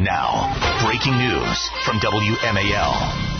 Now, breaking news from WMAL.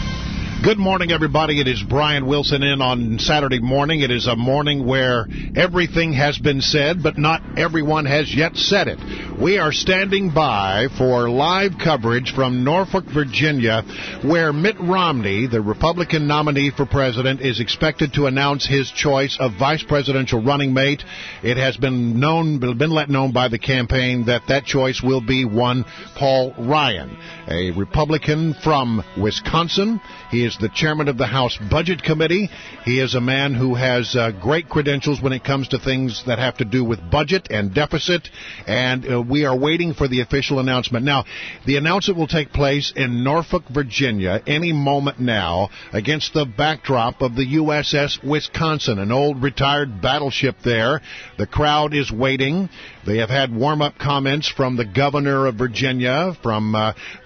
Good morning, everybody. It is Bryan Wilson in on Saturday morning. It is a morning where everything has been said, but not everyone has yet said it. We are standing by for live coverage from Norfolk, Virginia, where Mitt Romney, the Republican nominee for president, is expected to announce his choice of vice presidential running mate. It has been let known by the campaign that choice will be one Paul Ryan, a Republican from Wisconsin. He is the chairman of the House Budget Committee. He is a man who has great credentials when it comes to things that have to do with budget and deficit, and we are waiting for the official announcement. Now, the announcement will take place in Norfolk, Virginia, any moment now, against the backdrop of the USS Wisconsin, an old retired battleship there. The crowd is waiting. They have had warm-up comments from the governor of Virginia, from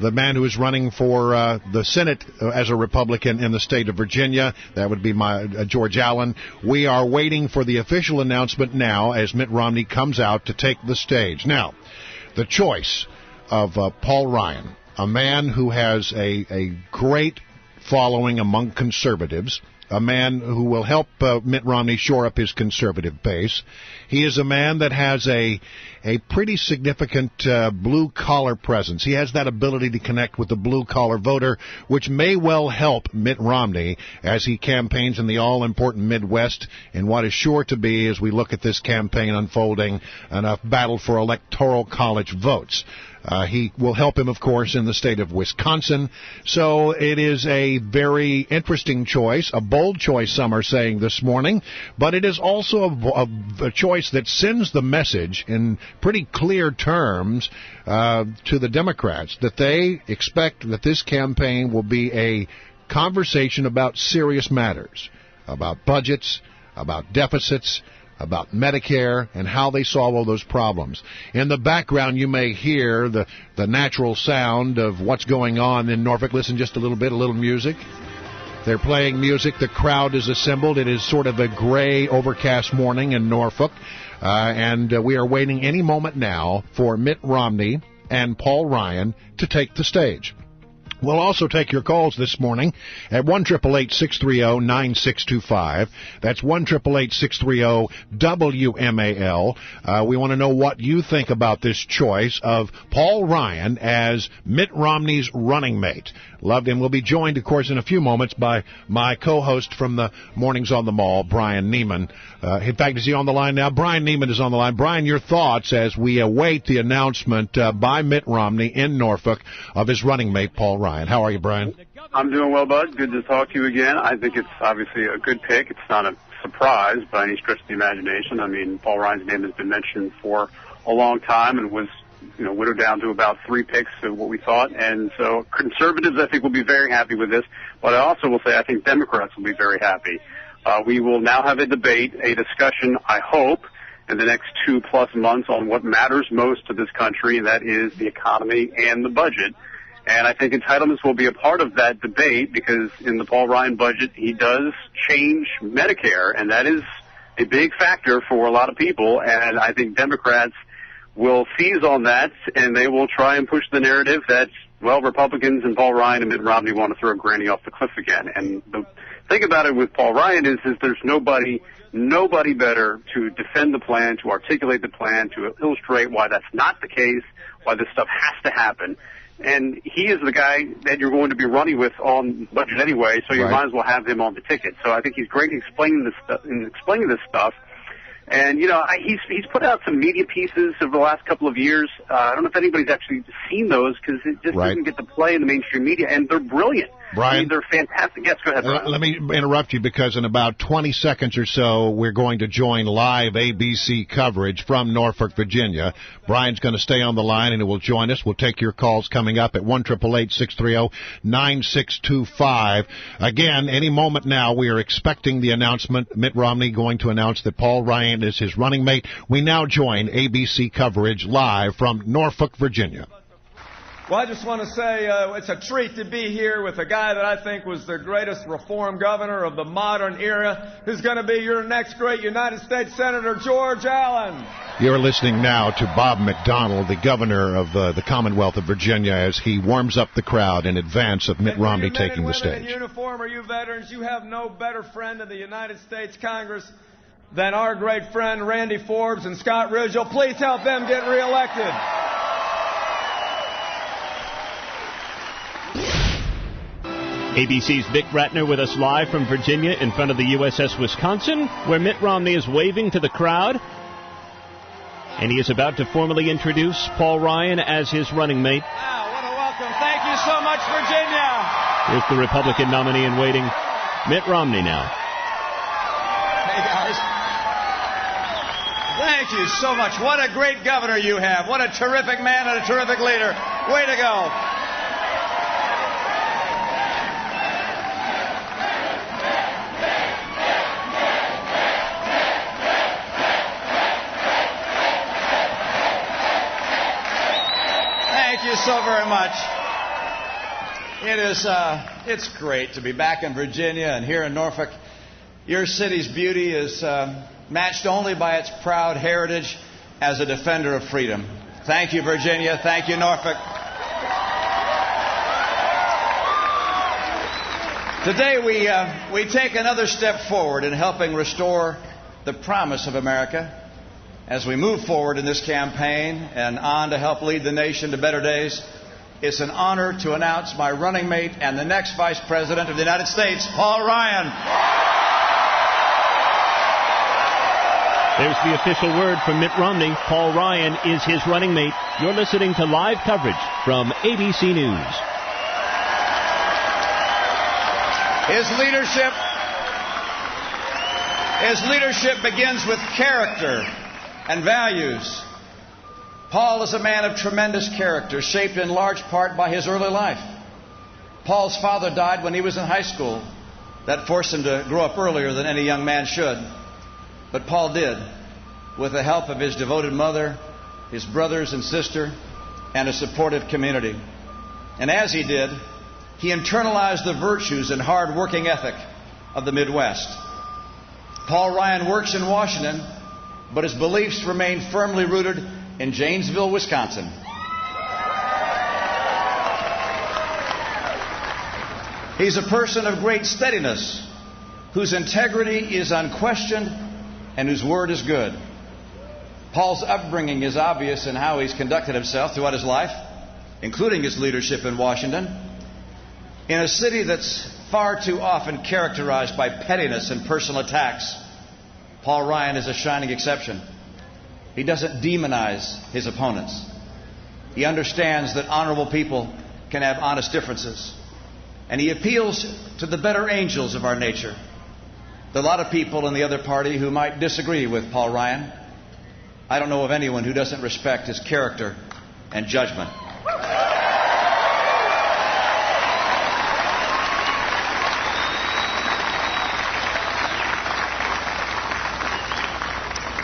the man who is running for the Senate as a Republican in the state of Virginia. That would be George Allen. We are waiting for the official announcement now as Mitt Romney comes out to take the stage. Now, the choice of Paul Ryan, a man who has a great following among conservatives, a man who will help Mitt Romney shore up his conservative base. He is a man that has a pretty significant blue-collar presence. He has that ability to connect with the blue-collar voter, which may well help Mitt Romney as he campaigns in the all-important Midwest in what is sure to be, as we look at this campaign unfolding, a battle for electoral college votes. He will help him, of course, in the state of Wisconsin. So it is a very interesting choice, a bold choice, some are saying this morning, but it is also a choice that sends the message in pretty clear terms to the Democrats that they expect that this campaign will be a conversation about serious matters, about budgets, about deficits, about Medicare and how they solve all those problems. In the background, you may hear the natural sound of what's going on in Norfolk. Listen just a little music. They're playing music. The crowd is assembled. It is sort of a gray, overcast morning in Norfolk, and we are waiting any moment now for Mitt Romney and Paul Ryan to take the stage. We'll also take your calls this morning at 1-888-630-9625. That's 1-888-630-WMAL. We want to know what you think about this choice of Paul Ryan as Mitt Romney's running mate. Loved him. We'll be joined, of course, in a few moments by my co-host from the Mornings on the Mall, Bryan Nehman. In fact, is he on the line now? Bryan Nehman is on the line. Bryan, your thoughts as we await the announcement by Mitt Romney in Norfolk of his running mate, Paul Ryan. How are you, Bryan? I'm doing well, bud. Good to talk to you again. I think it's obviously a good pick. It's not a surprise by any stretch of the imagination. I mean, Paul Ryan's name has been mentioned for a long time and was, whittled down to about 3 picks of what we thought. And so conservatives, I think, will be very happy with this. But I also will say I think Democrats will be very happy. We will now have a debate, a discussion, I hope, in the next 2+ months on what matters most to this country, and that is the economy and the budget. And I think entitlements will be a part of that debate because in the Paul Ryan budget, he does change Medicare, and that is a big factor for a lot of people. And I think Democrats will seize on that, and they will try and push the narrative that, well, Republicans and Paul Ryan and Mitt Romney want to throw Granny off the cliff again. And the thing about it with Paul Ryan is there's nobody better to defend the plan, to articulate the plan, to illustrate why that's not the case, why this stuff has to happen. And he is the guy that you're going to be running with on budget anyway, so you might as well have him on the ticket. So I think he's great in explaining this stuff. And, he's put out some media pieces over the last couple of years. I don't know if anybody's actually seen those because it just doesn't get to play in the mainstream media, and they're brilliant. Bryan, I mean, they're fantastic. Yes, go ahead, Bryan. Let me interrupt you because in about 20 seconds or so, we're going to join live ABC coverage from Norfolk, Virginia. Bryan's going to stay on the line, and he will join us. We'll take your calls coming up at 1-888-630-9625. Again, any moment now, we are expecting the announcement. Mitt Romney going to announce that Paul Ryan is his running mate. We now join ABC coverage live from Norfolk, Virginia. Well, I just want to say it's a treat to be here with a guy that I think was the greatest reform governor of the modern era, who's going to be your next great United States Senator, George Allen. You're listening now to Bob McDonnell, the governor of the Commonwealth of Virginia, as he warms up the crowd in advance of Mitt Romney taking the stage. In uniform, or you veterans, you have no better friend in the United States Congress than our great friend Randy Forbes and Scott Ridgell. Please help them get reelected. ABC's Vic Ratner with us live from Virginia in front of the USS Wisconsin, where Mitt Romney is waving to the crowd. And he is about to formally introduce Paul Ryan as his running mate. Wow, what a welcome. Thank you so much, Virginia. Here's the Republican nominee in waiting, Mitt Romney now. Hey, guys. Thank you so much. What a great governor you have. What a terrific man and a terrific leader. Way to go. Thank you so very much. It's great to be back in Virginia and here in Norfolk. Your city's beauty is matched only by its proud heritage as a defender of freedom. Thank you, Virginia. Thank you, Norfolk. Today we take another step forward in helping restore the promise of America. As we move forward in this campaign and on to help lead the nation to better days, it's an honor to announce my running mate and the next Vice President of the United States, Paul Ryan. There's the official word from Mitt Romney. Paul Ryan is his running mate. You're listening to live coverage from ABC News. His leadership begins with character and values. Paul is a man of tremendous character, shaped in large part by his early life. Paul's father died when he was in high school. That forced him to grow up earlier than any young man should. But Paul did, with the help of his devoted mother, his brothers and sister, and a supportive community. And as he did, he internalized the virtues and hard-working ethic of the Midwest. Paul Ryan works in Washington, but his beliefs remain firmly rooted in Janesville, Wisconsin. He's a person of great steadiness, whose integrity is unquestioned and whose word is good. Paul's upbringing is obvious in how he's conducted himself throughout his life, including his leadership in Washington. In a city that's far too often characterized by pettiness and personal attacks, Paul Ryan is a shining exception. He doesn't demonize his opponents. He understands that honorable people can have honest differences. And he appeals to the better angels of our nature. There are a lot of people in the other party who might disagree with Paul Ryan. I don't know of anyone who doesn't respect his character and judgment.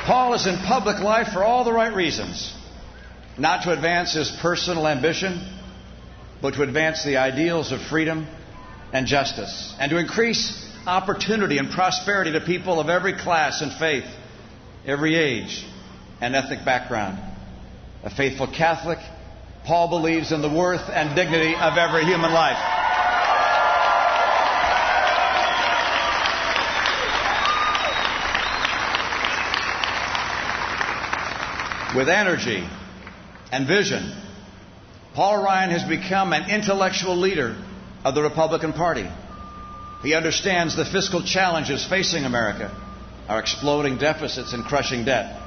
Paul is in public life for all the right reasons. Not to advance his personal ambition, but to advance the ideals of freedom and justice, and to increase opportunity and prosperity to people of every class and faith, every age and ethnic background. A faithful Catholic, Paul believes in the worth and dignity of every human life. With energy and vision, Paul Ryan has become an intellectual leader of the Republican Party. He understands the fiscal challenges facing America, our exploding deficits and crushing debt,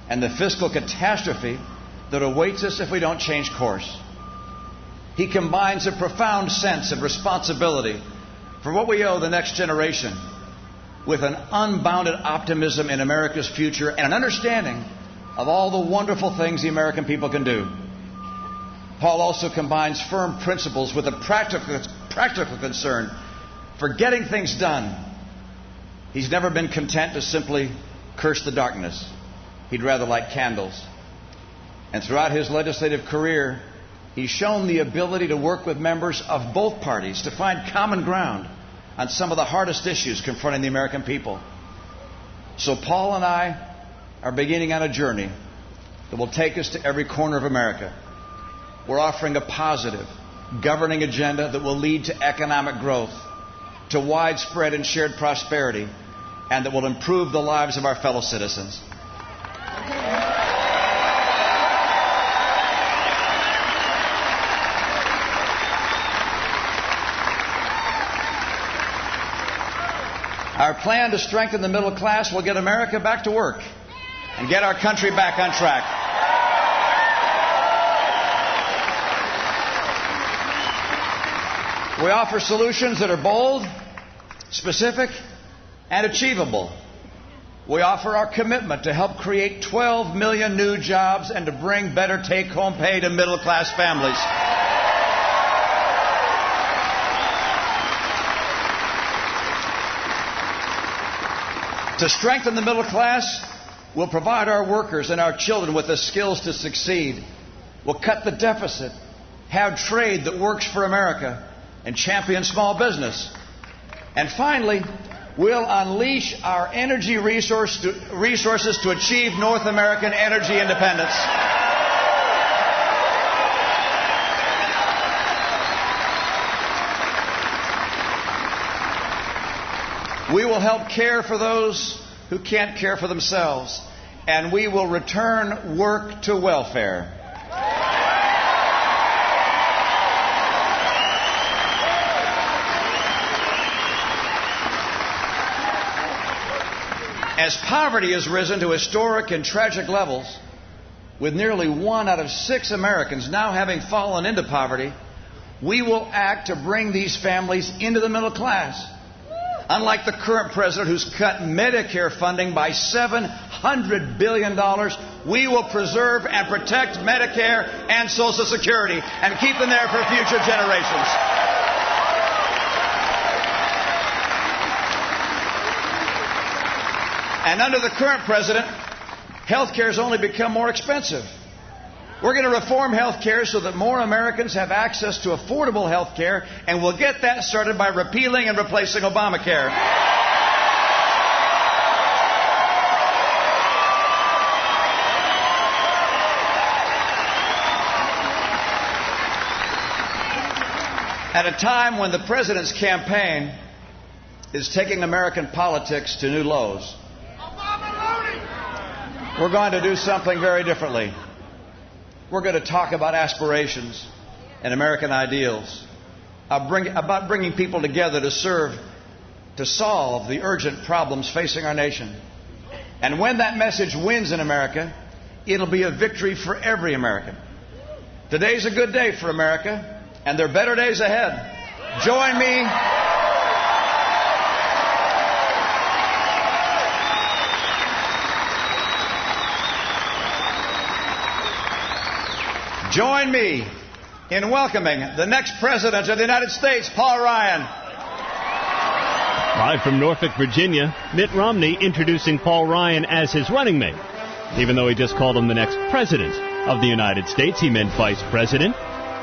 and the fiscal catastrophe that awaits us if we don't change course. He combines a profound sense of responsibility for what we owe the next generation with an unbounded optimism in America's future and an understanding of all the wonderful things the American people can do. Paul also combines firm principles with a practical concern for getting things done. He's never been content to simply curse the darkness. He'd rather light candles. And throughout his legislative career, He's shown the ability to work with members of both parties to find common ground on some of the hardest issues confronting the American people. So Paul and I are beginning on a journey that will take us to every corner of America. We're offering a positive, governing agenda that will lead to economic growth, to widespread and shared prosperity, and that will improve the lives of our fellow citizens. Our plan to strengthen the middle class will get America back to work and get our country back on track. We offer solutions that are bold, specific, and achievable. We offer our commitment to help create 12 million new jobs and to bring better take-home pay to middle-class families. To strengthen the middle class, we'll provide our workers and our children with the skills to succeed. We'll cut the deficit, have trade that works for America, and champion small business. And finally, we'll unleash our energy resources to achieve North American energy independence. We will help care for those who can't care for themselves, and we will return work to welfare. As poverty has risen to historic and tragic levels, with nearly 1 out of 6 Americans now having fallen into poverty, we will act to bring these families into the middle class. Unlike the current president who's cut Medicare funding by $700 billion, we will preserve and protect Medicare and Social Security and keep them there for future generations. And under the current president, health care has only become more expensive. We're going to reform health care so that more Americans have access to affordable health care, and we'll get that started by repealing and replacing Obamacare. At a time when the president's campaign is taking American politics to new lows, we're going to do something very differently. We're going to talk about aspirations and American ideals, about bringing people together to solve the urgent problems facing our nation. And when that message wins in America, it'll be a victory for every American. Today's a good day for America, and there are better days ahead. Join me. Join me in welcoming the next President of the United States, Paul Ryan. Live from Norfolk, Virginia, Mitt Romney introducing Paul Ryan as his running mate. Even though he just called him the next President of the United States, he meant Vice President.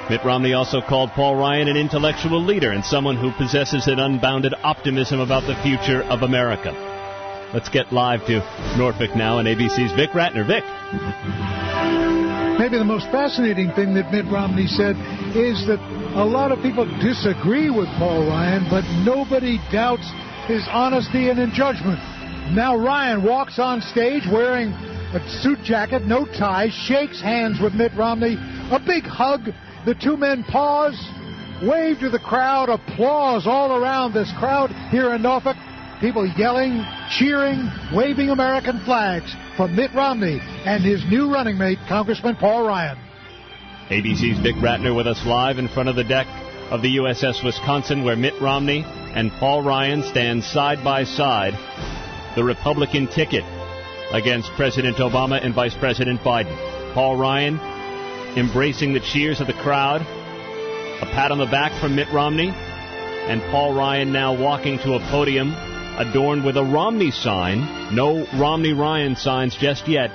Mitt Romney also called Paul Ryan an intellectual leader and someone who possesses an unbounded optimism about the future of America. Let's get live to Norfolk now and ABC's Vic Ratner. Vic. Maybe the most fascinating thing that Mitt Romney said is that a lot of people disagree with Paul Ryan, but nobody doubts his honesty and in judgment. Now Ryan walks on stage wearing a suit jacket, no tie, shakes hands with Mitt Romney, a big hug. The two men pause, wave to the crowd, applause all around this crowd here in Norfolk. People yelling, cheering, waving American flags for Mitt Romney and his new running mate, Congressman Paul Ryan. ABC's Vic Ratner with us live in front of the deck of the USS Wisconsin, where Mitt Romney and Paul Ryan stand side by side. The Republican ticket against President Obama and Vice President Biden. Paul Ryan embracing the cheers of the crowd. A pat on the back from Mitt Romney. And Paul Ryan now walking to a podium adorned with a Romney sign. No Romney-Ryan signs just yet.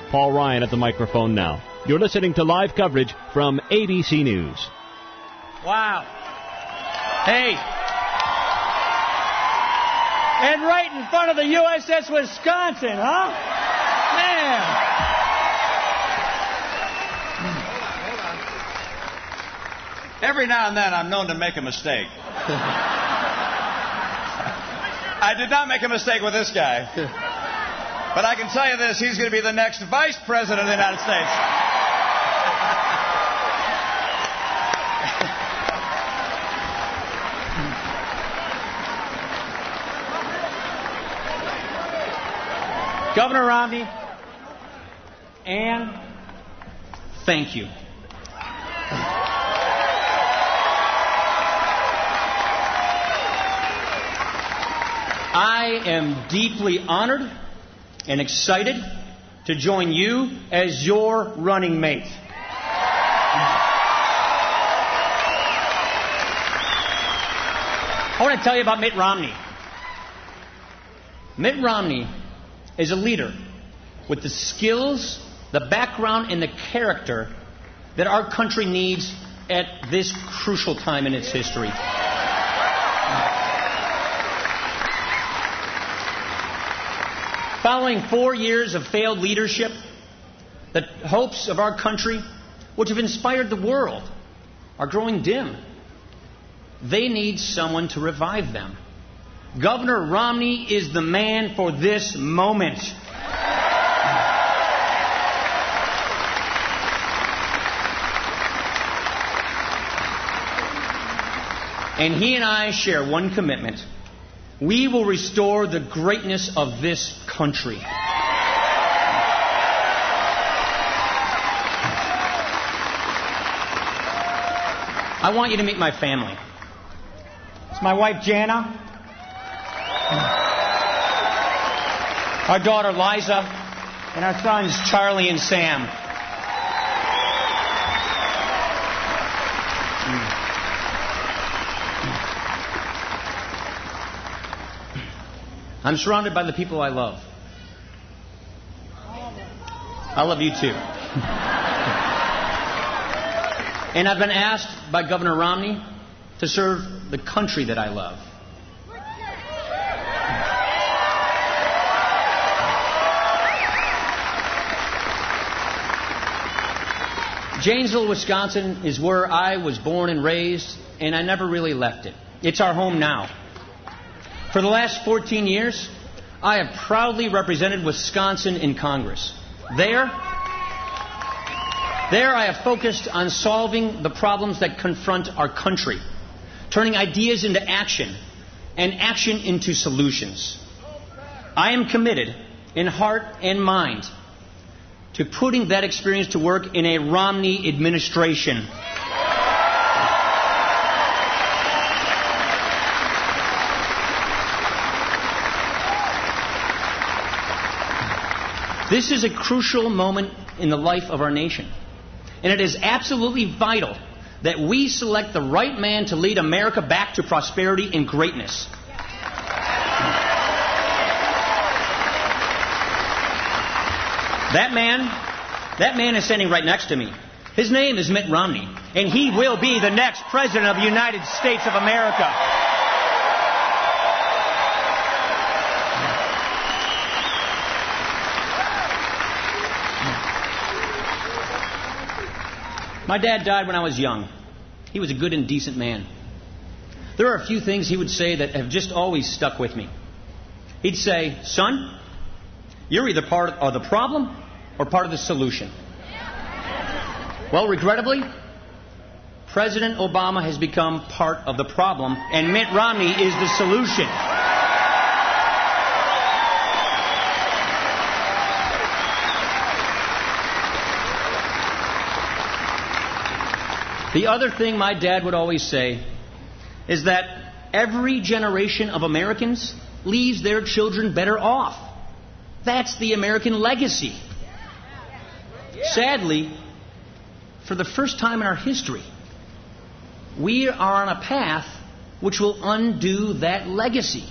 Paul Ryan at the microphone now. You're listening to live coverage from ABC News. Wow. Hey. And right in front of the USS Wisconsin, huh? Man. Every now and then I'm known to make a mistake. I did not make a mistake with this guy. But I can tell you this, he's going to be the next vice president of the United States. Governor Romney, Ann, thank you. I am deeply honored and excited to join you as your running mate. I want to tell you about Mitt Romney. Mitt Romney is a leader with the skills, the background, and the character that our country needs at this crucial time in its history. Following 4 years of failed leadership, the hopes of our country, which have inspired the world, are growing dim. They need someone to revive them. Governor Romney is the man for this moment. And he and I share one commitment. We will restore the greatness of this country. I want you to meet my family. It's my wife, Jana, our daughter, Liza, and our sons, Charlie and Sam. I'm surrounded by the people I love. I love you too. And I've been asked by Governor Romney to serve the country that I love. Janesville, Wisconsin is where I was born and raised, and I never really left it. It's our home now. For the last 14 years, I have proudly represented Wisconsin in Congress. There I have focused on solving the problems that confront our country, turning ideas into action and action into solutions. I am committed in heart and mind to putting that experience to work in a Romney administration. This is a crucial moment in the life of our nation. And it is absolutely vital that we select the right man to lead America back to prosperity and greatness. That man is standing right next to me. His name is Mitt Romney, and he will be the next president of the United States of America. My dad died when I was young. He was a good and decent man. There are a few things he would say that have just always stuck with me. He'd say, "Son, you're either part of the problem or part of the solution." Well, regrettably, President Obama has become part of the problem, and Mitt Romney is the solution. The other thing my dad would always say is that every generation of Americans leaves their children better off. That's the American legacy. Sadly, for the first time in our history, we are on a path which will undo that legacy.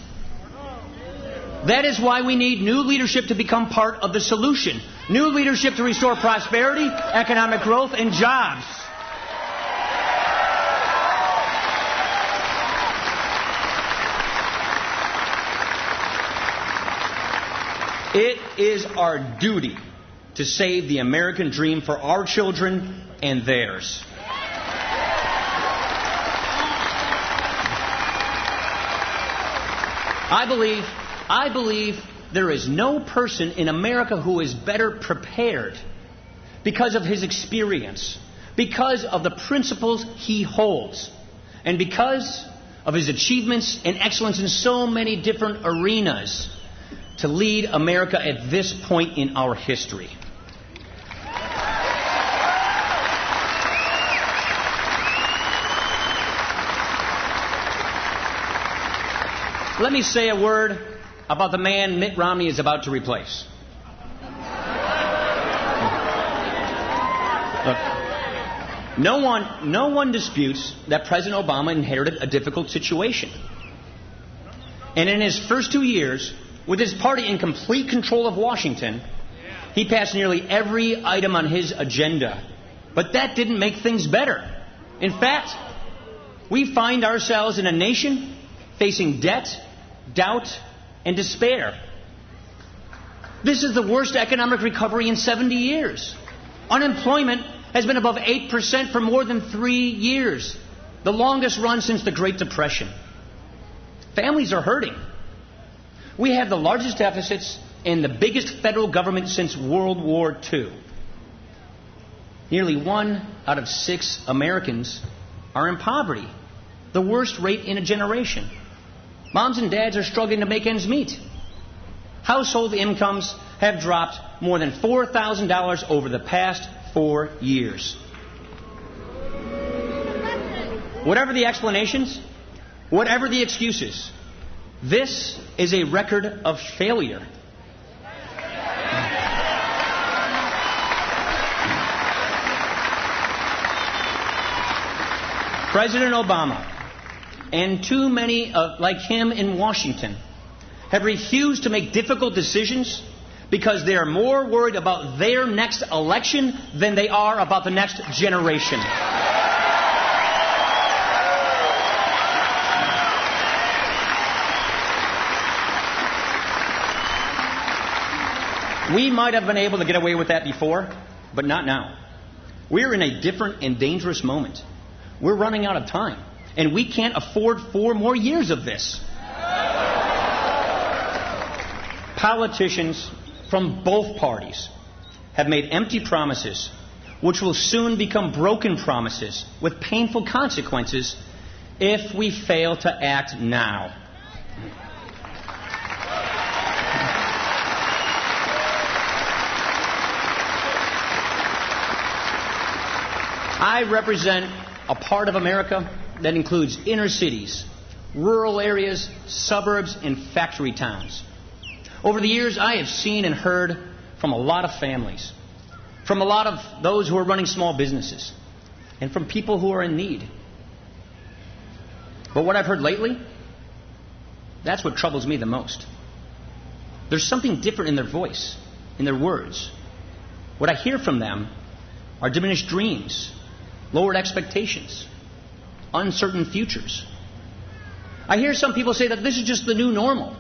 That is why we need new leadership to become part of the solution. New leadership to restore prosperity, economic growth, and jobs. It is our duty to save the American dream for our children and theirs. I believe there is no person in America who is better prepared because of his experience, because of the principles he holds, and because of his achievements and excellence in so many different arenas to lead America at this point in our history. Let me say a word about the man Mitt Romney is about to replace. Look, no one disputes that President Obama inherited a difficult situation. And in his first 2 years, with his party in complete control of Washington, he passed nearly every item on his agenda. But that didn't make things better. In fact, we find ourselves in a nation facing debt, doubt, and despair. This is the worst economic recovery in 70 years. Unemployment has been above 8% for more than 3 years, the longest run since the Great Depression. Families are hurting. We have the largest deficits and the biggest federal government since World War II. Nearly 1 out of 6 Americans are in poverty, the worst rate in a generation. Moms and dads are struggling to make ends meet. Household incomes have dropped more than $4,000 over the past 4 years. Whatever the explanations, whatever the excuses, this is a record of failure. President Obama and too many like him in Washington have refused to make difficult decisions because they are more worried about their next election than they are about the next generation. We might have been able to get away with that before, but not now. We're in a different and dangerous moment. We're running out of time, and we can't afford 4 more years of this. Politicians from both parties have made empty promises, which will soon become broken promises with painful consequences if we fail to act now. I represent a part of America that includes inner cities, rural areas, suburbs, and factory towns. Over the years, I have seen and heard from a lot of families, from a lot of those who are running small businesses, and from people who are in need. But what I've heard lately, that's what troubles me the most. There's something different in their voice, in their words. What I hear from them are diminished dreams, lowered expectations, uncertain futures. I hear some people say that this is just the new normal.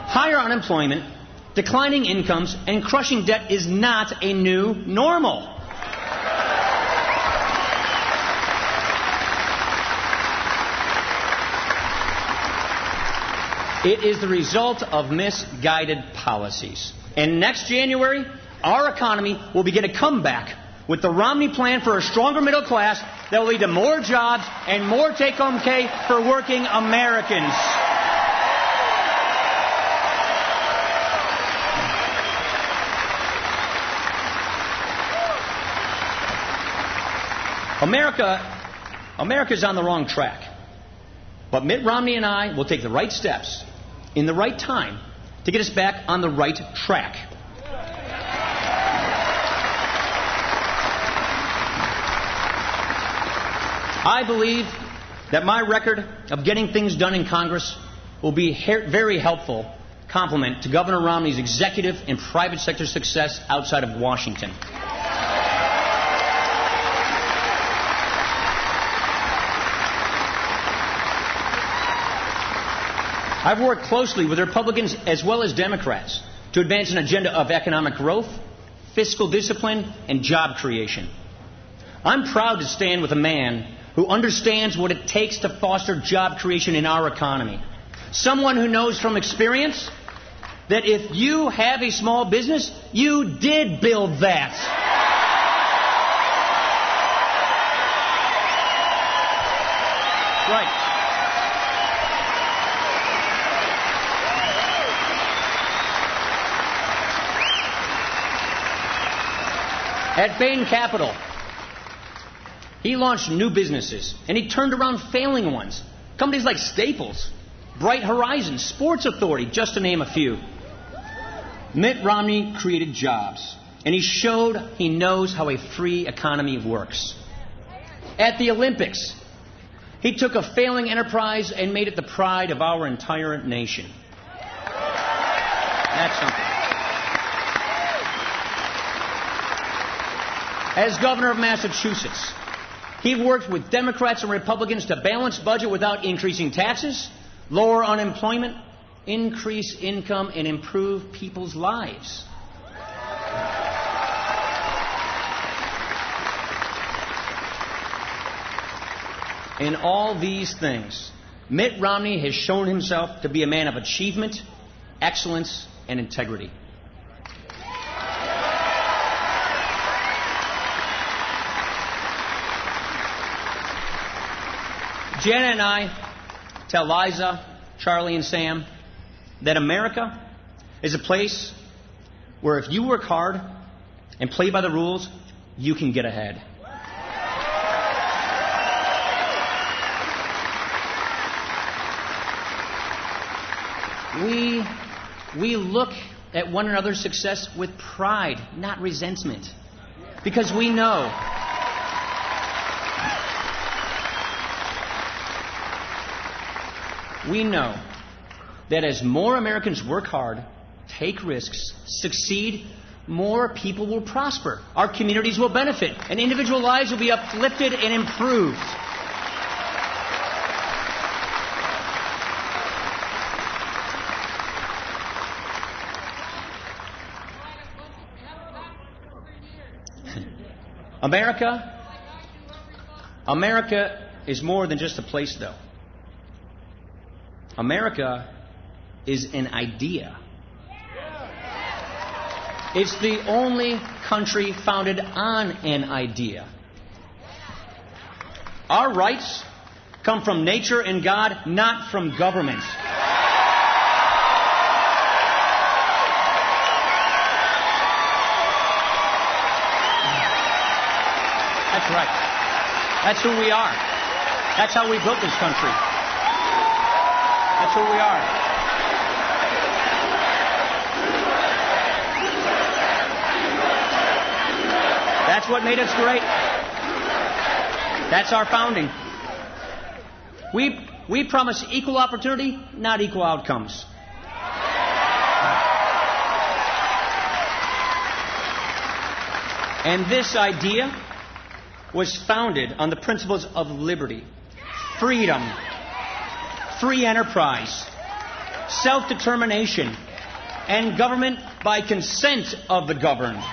Higher unemployment, declining incomes, and crushing debt is not a new normal. It is the result of misguided policies. And next January, our economy will begin a comeback with the Romney plan for a stronger middle class that will lead to more jobs and more take-home pay for working Americans. America's on the wrong track. But Mitt Romney and I will take the right steps in the right time to get us back on the right track. I believe that my record of getting things done in Congress will be very helpful compliment to Governor Romney's executive and private sector success outside of Washington. I've worked closely with Republicans as well as Democrats to advance an agenda of economic growth, fiscal discipline, and job creation. I'm proud to stand with a man who understands what it takes to foster job creation in our economy. Someone who knows from experience that if you have a small business, you did build that. Right. At Bain Capital, he launched new businesses, and he turned around failing ones. Companies like Staples, Bright Horizons, Sports Authority, just to name a few. Mitt Romney created jobs, and he showed he knows how a free economy works. At the Olympics, he took a failing enterprise and made it the pride of our entire nation. That's something. As governor of Massachusetts, he worked with Democrats and Republicans to balance budget without increasing taxes, lower unemployment, increase income, and improve people's lives. In all these things, Mitt Romney has shown himself to be a man of achievement, excellence, and integrity. Janet and I tell Liza, Charlie, and Sam that America is a place where if you work hard and play by the rules, you can get ahead. We look at one another's success with pride, not resentment, because we know that as more Americans work hard, take risks, succeed, more people will prosper. Our communities will benefit, and individual lives will be uplifted and improved. America is more than just a place, though. America is an idea. It's the only country founded on an idea. Our rights come from nature and God, not from government. That's right. That's who we are. That's how we built this country. That's who we are. That's what made us great. That's our founding. We promise equal opportunity, not equal outcomes. And this idea was founded on the principles of liberty, freedom, free enterprise, self-determination, and government by consent of the governed.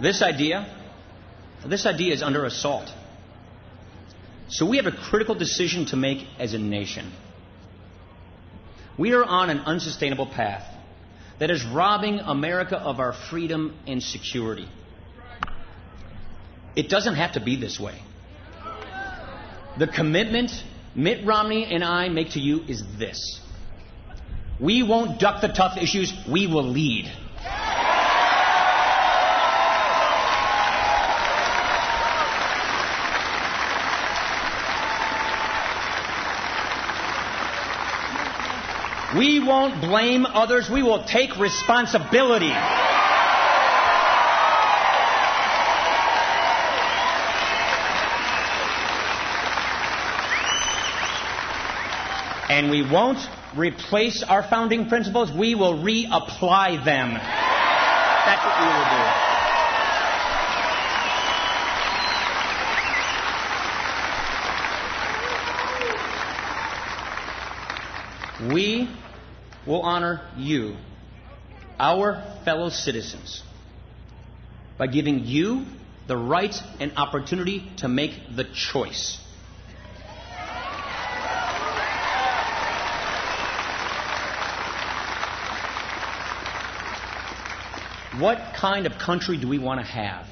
This idea is under assault. So we have a critical decision to make as a nation. We are on an unsustainable path that is robbing America of our freedom and security. It doesn't have to be this way. The commitment Mitt Romney and I make to you is this: we won't duck the tough issues, we will lead. We won't blame others. We will take responsibility. And we won't replace our founding principles. We will reapply them. That's what we will do. We will honor you, our fellow citizens, by giving you the right and opportunity to make the choice. What kind of country do we want to have?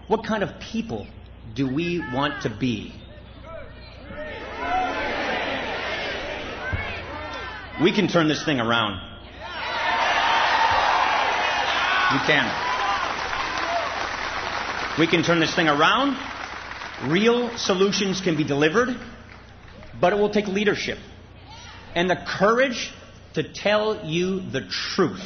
What kind of people do we want to be? We can turn this thing around. We can. We can turn this thing around. Real solutions can be delivered, but it will take leadership and the courage to tell you the truth.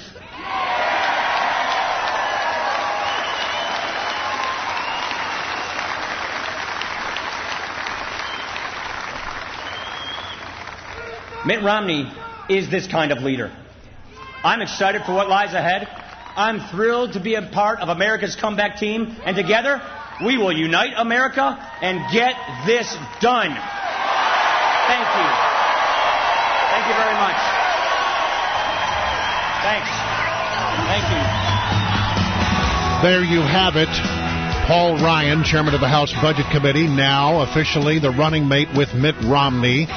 Mitt Romney is this kind of leader. I'm excited for what lies ahead. I'm thrilled to be a part of America's comeback team, and together we will unite America and get this done. Thank you. Thank you very much. Thanks. Thank you. There you have it. Paul Ryan, chairman of the House Budget Committee, now officially the running mate with Mitt Romney,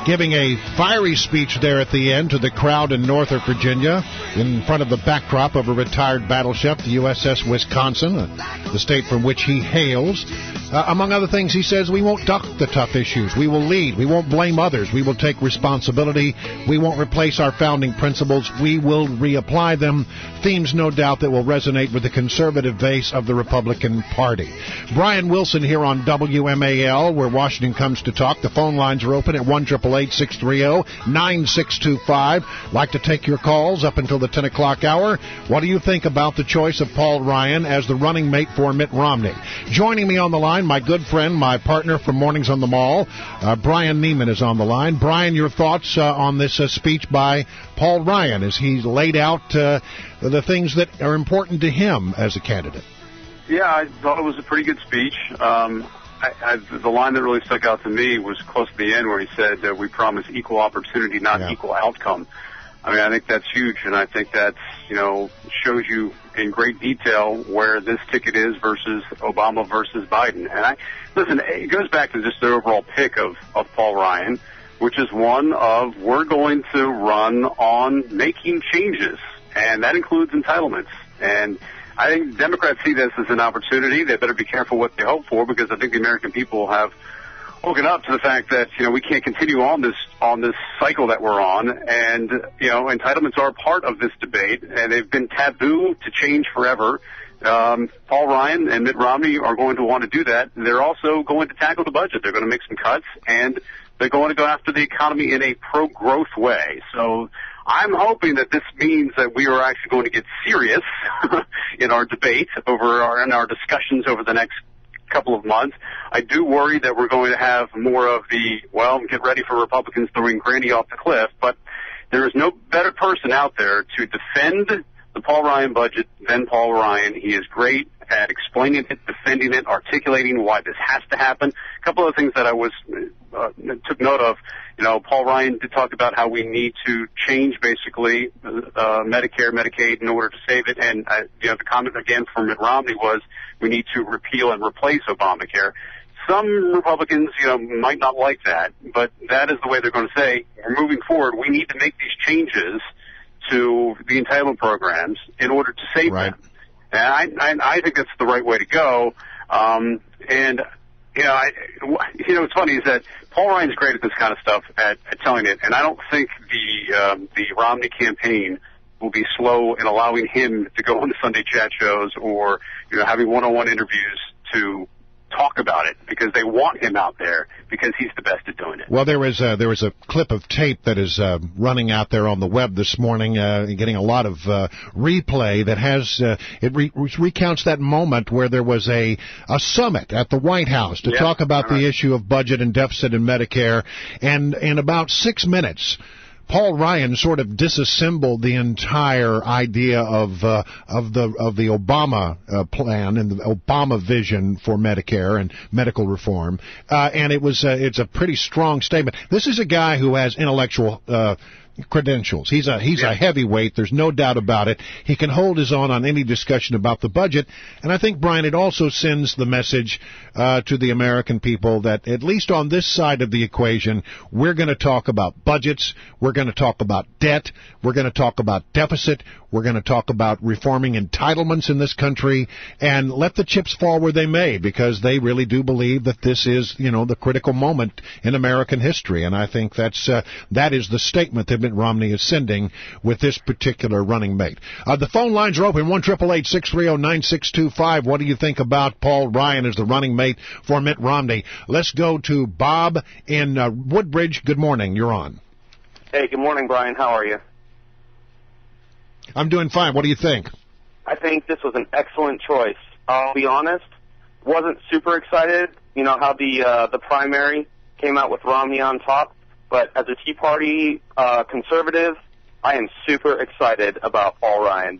giving a fiery speech there at the end to the crowd in Norfolk, Virginia, in front of the backdrop of a retired battleship, the USS Wisconsin, the state from which he hails. Among other things, he says, we won't duck the tough issues. We will lead. We won't blame others. We will take responsibility. We won't replace our founding principles. We will reapply them. Themes, no doubt, that will resonate with the conservative base of the Republican Party. Bryan Wilson here on WMAL, where Washington comes to talk. The phone lines are open at 1-888-630-9625. Like to take your calls up until the 10 o'clock hour. What do you think about the choice of Paul Ryan as the running mate for Mitt Romney? Joining me on the line, my good friend, my partner from Mornings on the Mall, Bryan Nehman is on the line. Bryan, your thoughts on this speech by Paul Ryan as he laid out the things that are important to him as a candidate? Yeah, I thought it was a pretty good speech. The line that really stuck out to me was close to the end where he said, we promise equal opportunity, not equal outcome. I mean, I think that's huge, and I think that's, shows you in great detail where this ticket is versus Obama versus Biden. And listen, it goes back to just the overall pick of Paul Ryan, which is one of, we're going to run on making changes, and that includes entitlements. And I think Democrats see this as an opportunity. They better be careful what they hope for, because I think the American people have woken up to the fact that, we can't continue on this cycle that we're on. And, entitlements are part of this debate, and they've been taboo to change forever. Paul Ryan and Mitt Romney are going to want to do that. They're also going to tackle the budget. They're going to make some cuts, and they're going to go after the economy in a pro-growth way. So I'm hoping that this means that we are actually going to get serious in our debate in our discussions over the next couple of months. I do worry that we're going to have more of get ready for Republicans throwing Granny off the cliff, but there is no better person out there to defend the Paul Ryan budget than Paul Ryan. He is great at explaining it, defending it, articulating why this has to happen. A couple of things that I took note of. Paul Ryan did talk about how we need to change basically Medicare, Medicaid in order to save it. And the comment again from Mitt Romney was we need to repeal and replace Obamacare. Some Republicans, might not like that, but that is the way they're going to say, we're moving forward. We need to make these changes to the entitlement programs in order to save them. And I think that's the right way to go. What's funny is that Paul Ryan's great at this kind of stuff, at telling it, and I don't think the Romney campaign will be slow in allowing him to go on the Sunday chat shows or having one-on-one interviews to talk about it, because because they want him out there because he's the best at doing it. Well, there was a clip of tape that is running out there on the web this morning, getting a lot of replay that has recounts that moment where there was a summit at the White House to talk about the issue of budget and deficit and Medicare, and in about 6 minutes, Paul Ryan sort of disassembled the entire idea of the Obama plan and the Obama vision for Medicare and medical reform, and it's a pretty strong statement. This is a guy who has intellectual credentials. He's a heavyweight. There's no doubt about it. He can hold his own on any discussion about the budget. And I think, Brian, it also sends the message to the American people that at least on this side of the equation, we're going to talk about budgets. We're going to talk about debt. We're going to talk about deficit. We're going to talk about reforming entitlements in this country, and let the chips fall where they may, because they really do believe that this is, the critical moment in American history. And I think that is the statement that Mitt Romney is sending with this particular running mate. The phone lines are open, 1-888-630-9625. What do you think about Paul Ryan as the running mate for Mitt Romney? Let's go to Bob in Woodbridge. Good morning. You're on. Hey, good morning, Brian. How are you? I'm doing fine. What do you think? I think this was an excellent choice. I'll be honest, wasn't super excited, how the primary came out with Romney on top. But as a Tea Party conservative, I am super excited about Paul Ryan.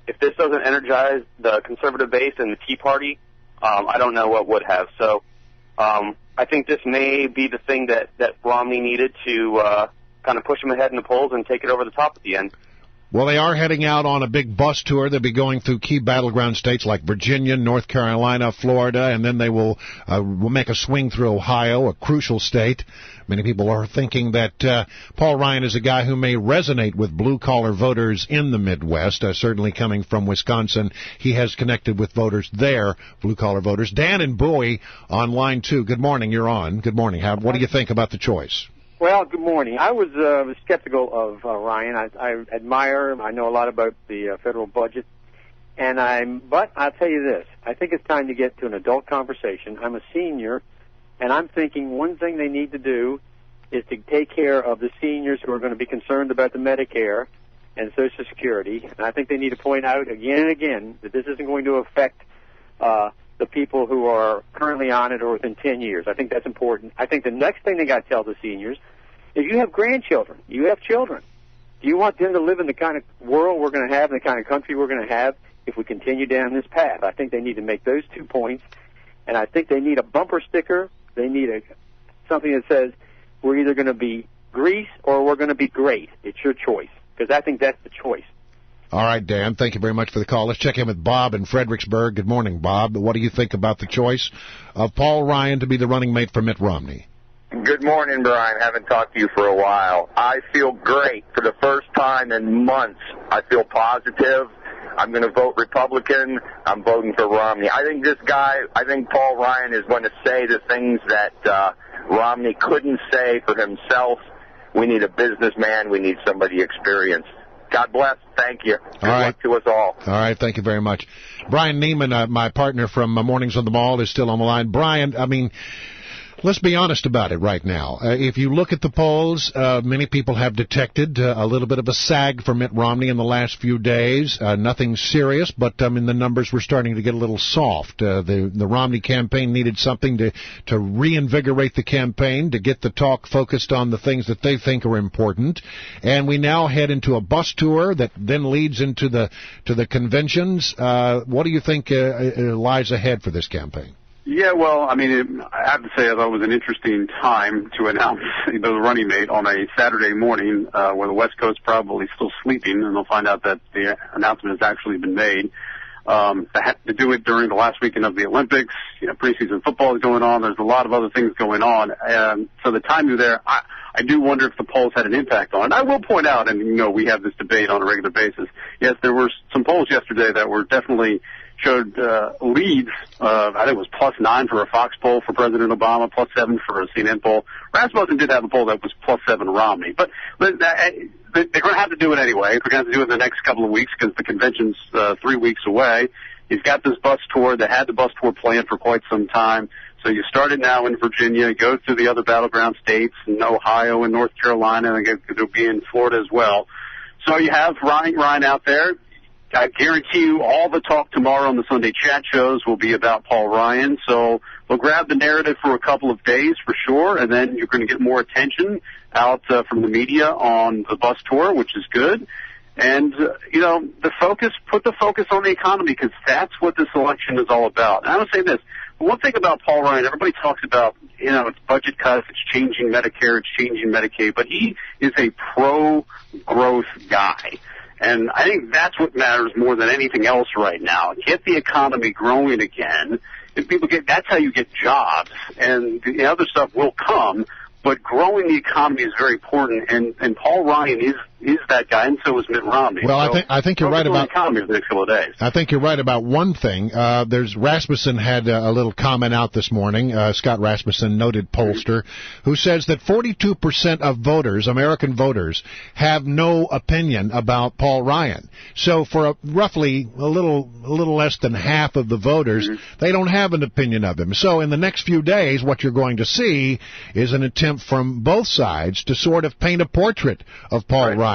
If this doesn't energize the conservative base and the Tea Party, I don't know what would have. So I think this may be the thing that Romney needed to kind of push him ahead in the polls and take it over the top at the end. Well, they are heading out on a big bus tour. They'll be going through key battleground states like Virginia, North Carolina, Florida, and then they will make a swing through Ohio, a crucial state. Many people are thinking that Paul Ryan is a guy who may resonate with blue-collar voters in the Midwest, certainly coming from Wisconsin. He has connected with voters there, blue-collar voters. Dan in Bowie on line 2. Good morning. You're on. Good morning. What do you think about the choice? Well, good morning. I was skeptical of Ryan. I admire him. I know a lot about the federal budget, but I'll tell you this: I think it's time to get to an adult conversation. I'm a senior, and I'm thinking one thing they need to do is to take care of the seniors who are going to be concerned about the Medicare and Social Security. And I think they need to point out again and again that this isn't going to affect the people who are currently on it or within 10 years. I think that's important. I think the next thing they got to tell the seniors is you have grandchildren, you have children. Do you want them to live in the kind of world we're going to have, the kind of country we're going to have if we continue down this path? I think they need to make those 2 points, and I think they need a bumper sticker. They need something that says we're either going to be Greece or we're going to be great. It's your choice, because I think that's the choice. All right, Dan, thank you very much for the call. Let's check in with Bob in Fredericksburg. Good morning, Bob. What do you think about the choice of Paul Ryan to be the running mate for Mitt Romney? Good morning, Brian. Haven't talked to you for a while. I feel great. For the first time in months, I feel positive. I'm going to vote Republican. I'm voting for Romney. I think Paul Ryan is going to say the things that Romney couldn't say for himself. We need a businessman. We need somebody experienced. God bless. Thank you. Good luck to us all. All right. Thank you very much. Brian Nehman, my partner from Mornings on the Mall, is still on the line. Brian, let's be honest about it right now. If you look at the polls, many people have detected a little bit of a sag for Mitt Romney in the last few days. Nothing serious, but the numbers were starting to get a little soft. The Romney campaign needed something to reinvigorate the campaign, to get the talk focused on the things that they think are important. And we now head into a bus tour that then leads into the conventions. What do you think lies ahead for this campaign? Yeah, well, I have to say I thought it was an interesting time to announce the running mate on a Saturday morning where the West Coast's probably still sleeping, and they'll find out that the announcement has actually been made. To do it during the last weekend of the Olympics, preseason football is going on. There's a lot of other things going on. So the timing there, I do wonder if the polls had an impact on it. I will point out, and we have this debate on a regular basis. Yes, there were some polls yesterday that were definitely showed leads. I think it was +9 for a Fox poll for President Obama, +7 for a CNN poll. Rasmussen did have a poll that was +7 Romney. But they're going to have to do it anyway. They're going to have to do it in the next couple of weeks because the convention's 3 weeks away. He's got this bus tour. They had the bus tour planned for quite some time. So you start it now in Virginia, go through the other battleground states, in Ohio and North Carolina, and it'll be in Florida as well. So you have Ryan out there. I guarantee you all the talk tomorrow on the Sunday chat shows will be about Paul Ryan. So we'll grab the narrative for a couple of days for sure, and then you're going to get more attention out from the media on the bus tour, which is good. And, put the focus on the economy, because that's what this election is all about. And I would say this. One thing about Paul Ryan, everybody talks about, it's budget cuts, it's changing Medicare, it's changing Medicaid, but he is a pro-growth guy. And I think that's what matters more than anything else right now. Get the economy growing again. If that's how you get jobs, and the other stuff will come. But growing the economy is very important, and Paul Ryan is that guy, and so is Mitt Romney. Well, so I think you're right about the economy for the next couple of days. I think you're right about one thing. There's Rasmussen had a little comment out this morning. Scott Rasmussen, noted pollster, who says that 42% of voters, American voters, have no opinion about Paul Ryan. So for roughly a little less than half of the voters, they don't have an opinion of him. So in the next few days, what you're going to see is an attempt from both sides to sort of paint a portrait of Paul Ryan.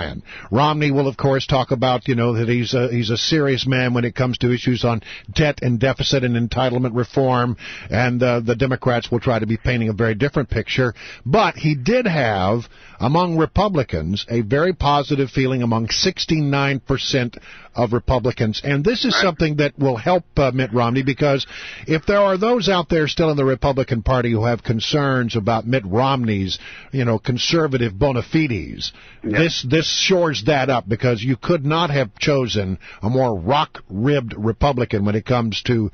Romney will, of course, talk about, that he's a serious man when it comes to issues on debt and deficit and entitlement reform, and the Democrats will try to be painting a very different picture. But he did have, among Republicans, a very positive feeling among 69% of Republicans. And this is something that will help Mitt Romney, because if there are those out there still in the Republican Party who have concerns about Mitt Romney's, conservative bona fides, this shores that up, because you could not have chosen a more rock-ribbed Republican when it comes to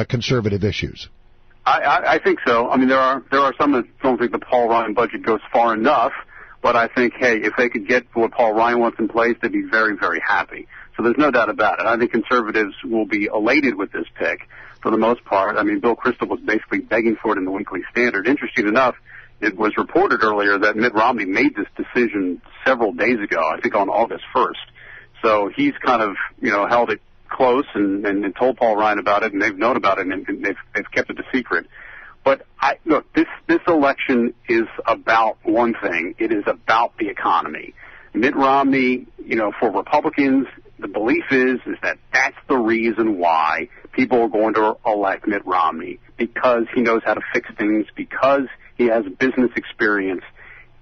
conservative issues. I think so. I mean, there are some that don't think the Paul Ryan budget goes far enough, but I think, hey, if they could get what Paul Ryan wants in place, they'd be very, very happy. So there's no doubt about it. I think conservatives will be elated with this pick for the most part. I mean, Bill Kristol was basically begging for it in the Weekly Standard. Interesting enough, it was reported earlier that Mitt Romney made this decision several days ago, I think on August 1st. So he's kind of, held it close and told Paul Ryan about it, and they've known about it, and they've kept it a secret. But look, this election is about one thing. It is about the economy. Mitt Romney, for Republicans, the belief is that that's the reason why people are going to elect Mitt Romney, because he knows how to fix things, because he has business experience.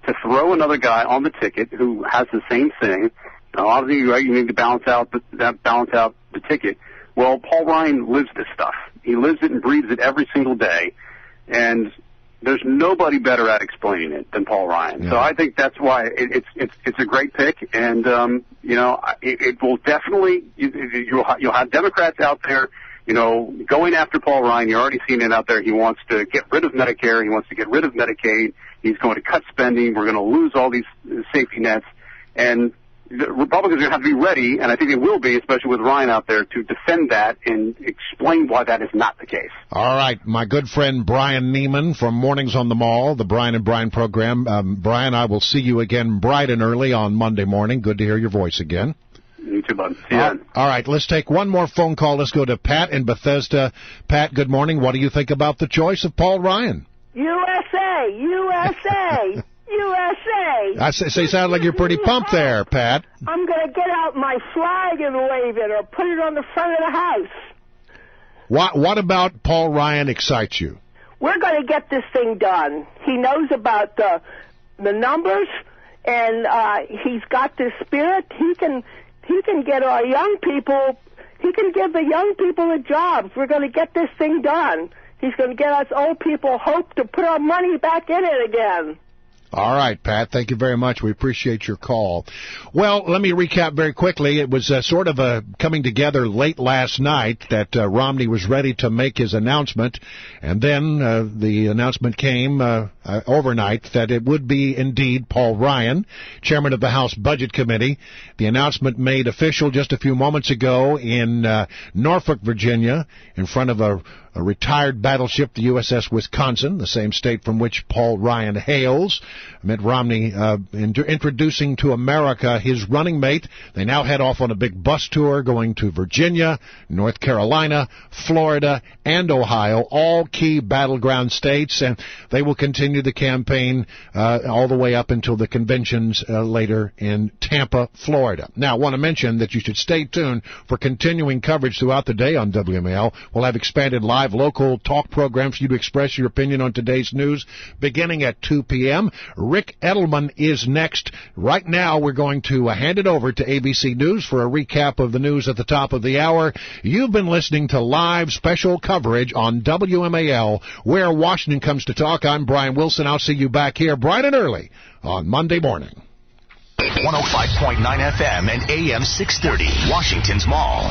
To throw another guy on the ticket who has the same thing, obviously you need to balance out the ticket. Well, Paul Ryan lives this stuff. He lives it and breathes it every single day, and there's nobody better at explaining it than Paul Ryan. Yeah. So I think that's why it's a great pick, and it will definitely you'll have Democrats out there, going after Paul Ryan. You're already seeing it out there. He wants to get rid of Medicare. He wants to get rid of Medicaid. He's going to cut spending. We're going to lose all these safety nets, and the Republicans are going to have to be ready, and I think they will be, especially with Ryan out there, to defend that and explain why that is not the case. All right, my good friend Bryan Nehman from Mornings on the Mall, the Bryan and Bryan program. Bryan, I will see you again bright and early on Monday morning. Good to hear your voice again. You too, bud. See you then. All right, let's take one more phone call. Let's go to Pat in Bethesda. Pat, good morning. What do you think about the choice of Paul Ryan? USA! USA! USA! I say, sound like you're pretty pumped there, Pat. I'm going to get out my flag and wave it, or put it on the front of the house. What about Paul Ryan excites you? We're going to get this thing done. He knows about the numbers, and he's got this spirit. He can get our young people. He can give the young people the jobs. We're going to get this thing done. He's going to get us old people hope to put our money back in it again. All right, Pat. Thank you very much. We appreciate your call. Well, let me recap very quickly. It was sort of a coming together late last night that Romney was ready to make his announcement, and then the announcement came overnight that it would be indeed Paul Ryan, chairman of the House Budget Committee. The announcement made official just a few moments ago in Norfolk, Virginia, in front of a retired battleship, the USS Wisconsin, the same state from which Paul Ryan hails. Mitt Romney introducing to America his running mate. They now head off on a big bus tour going to Virginia, North Carolina, Florida, and Ohio, all key battleground states, and they will continue the campaign all the way up until the conventions later in Tampa, Florida. Now, I want to mention that you should stay tuned for continuing coverage throughout the day on WMAL. We'll have expanded live local talk programs for you to express your opinion on today's news beginning at 2 p.m. Rick Edelman is next. Right now, we're going to hand it over to ABC News for a recap of the news at the top of the hour. You've been listening to live special coverage on WMAL, where Washington comes to talk. I'm Brian Wilson. I'll see you back here bright and early on Monday morning. 105.9 FM and AM 630, Washington's Mall.